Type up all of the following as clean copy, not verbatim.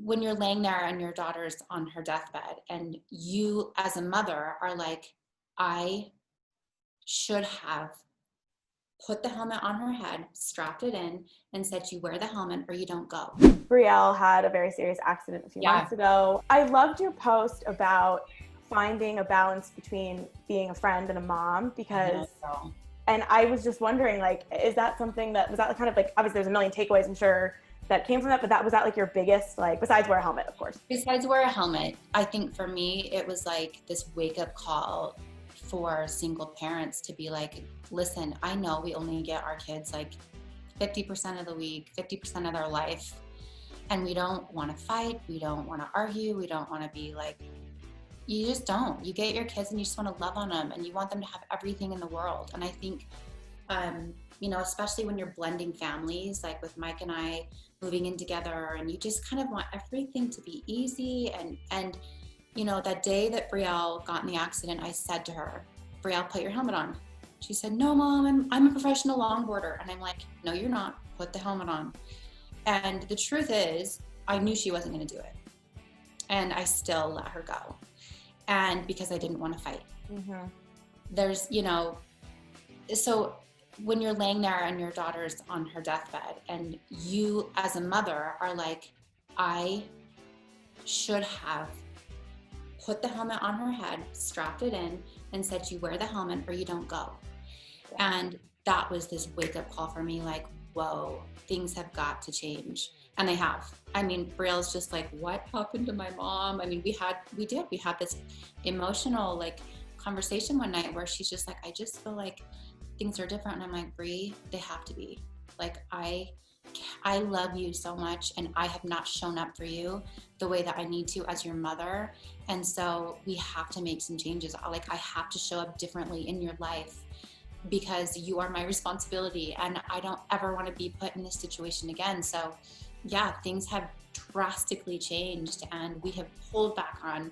when you're laying there and your daughter's on her deathbed and you as a mother are like, I should have put the helmet on her head, strapped it in, and said, you wear the helmet or you don't go. Brielle had a very serious accident a few months ago. I loved your post about finding a balance between being a friend and a mom, because and I was just wondering, like, is that something that was that kind of like, obviously there's a million takeaways I'm sure that came from that, but was that like your biggest, like, besides wear a helmet, of course? Besides wear a helmet, I think for me it was like this wake up call for single parents to be like, listen, I know we only get our kids like 50% of the week, 50% of their life, and we don't want to fight, we don't want to argue, we don't want to be like, you just don't. You get your kids and you just want to love on them and you want them to have everything in the world. And I think, you know, especially when you're blending families, like with Mike and I moving in together, and you just kind of want everything to be easy. And you know, that day that Brielle got in the accident, I said to her, Brielle, put your helmet on. She said, no, Mom, I'm a professional longboarder. And I'm like, no, you're not. Put the helmet on. And the truth is, I knew she wasn't going to do it. And I still let her go. And because I didn't want to fight. Mm-hmm. There's, you know, so when you're laying there and your daughter's on her deathbed and you as a mother are like, I should have put the helmet on her head, strapped it in, and said, you wear the helmet or you don't go. And that was this wake up call for me, like, whoa, things have got to change. And they have. I mean, Brielle's just like, what happened to my mom? I mean, we had this emotional like conversation one night where she's just like, I just feel like things are different. And I'm like, Brie, they have to be. Like, I love you so much and I have not shown up for you the way that I need to as your mother. And so we have to make some changes. Like, I have to show up differently in your life because you are my responsibility and I don't ever want to be put in this situation again. So yeah, things have drastically changed and we have pulled back on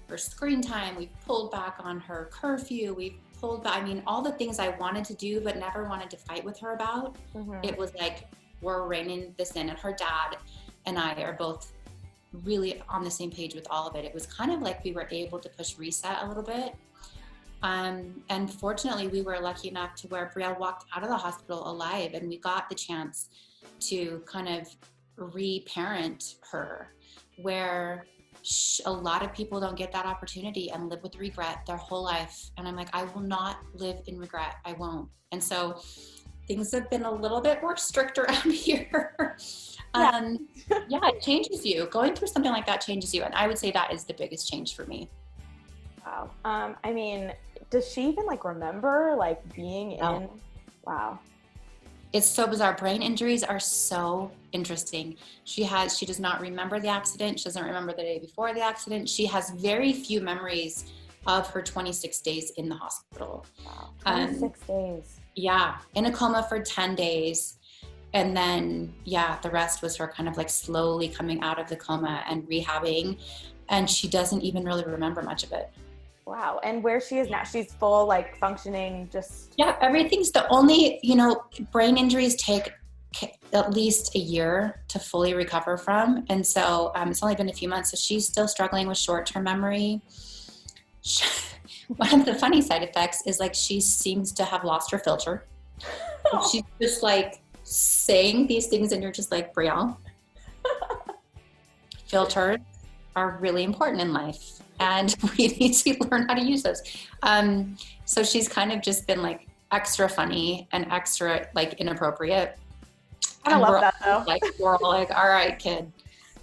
her screen time. We've pulled back on her curfew. We've pulled back, I mean, all the things I wanted to do, but never wanted to fight with her about. Mm-hmm. It was like, we're reining this in, and her dad and I are both really on the same page with all of it. It was kind of like we were able to push reset a little bit. And fortunately, we were lucky enough to where Brielle walked out of the hospital alive, and we got the chance to kind of reparent her, where a lot of people don't get that opportunity and live with regret their whole life. And I'm like, I will not live in regret. I won't. And so things have been a little bit more strict around here. Yeah, it changes you. Going through something like that changes you. And I would say that is the biggest change for me. Wow. I mean, does she even like remember like being in? Wow. It's so bizarre. Brain injuries are so interesting. She does not remember the accident. She doesn't remember the day before the accident. She has very few memories of her 26 days in the hospital. Wow. 26 days. Yeah. In a coma for 10 days. And then, yeah, the rest was her kind of like slowly coming out of the coma and rehabbing. And she doesn't even really remember much of it. Wow. And where she is now, she's full, like functioning, just. Yeah, everything's the only, you know, brain injuries take at least a year to fully recover from. And so it's only been a few months. So she's still struggling with short-term memory. One of the funny side effects is like she seems to have lost her filter. She's just like saying these things and you're just like, Brielle, filters are really important in life. And we need to learn how to use those. So she's kind of just been like extra funny and extra like inappropriate. I love that though. Like, we're all like, all right, kid.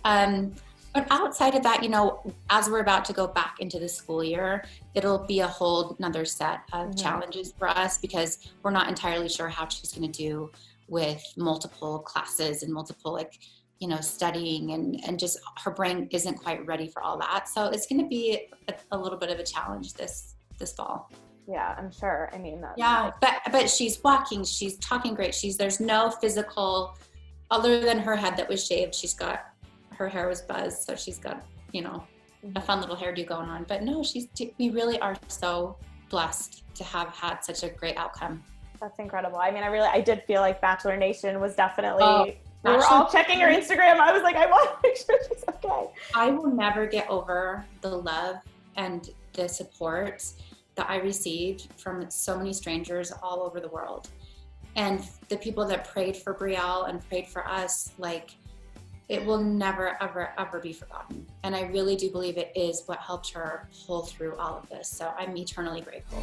But outside of that, you know, as we're about to go back into the school year, it'll be a whole another set of challenges for us because we're not entirely sure how she's going to do with multiple classes and multiple like, you know, studying and just her brain isn't quite ready for all that. So it's going to be a little bit of a challenge this fall. Yeah, I'm sure. I mean, that's yeah, but she's walking, she's talking great. There's no physical, other than her head that was shaved, her hair was buzzed. So she's got, you know, a fun little hairdo going on, but no, we really are so blessed to have had such a great outcome. That's incredible. I mean, I did feel like Bachelor Nation was definitely, we were all checking her Instagram. I was like, I want to make sure she's okay. I will never get over the love and the support that I received from so many strangers all over the world. And the people that prayed for Brielle and prayed for us, like, it will never, ever, ever be forgotten. And I really do believe it is what helped her pull through all of this. So I'm eternally grateful.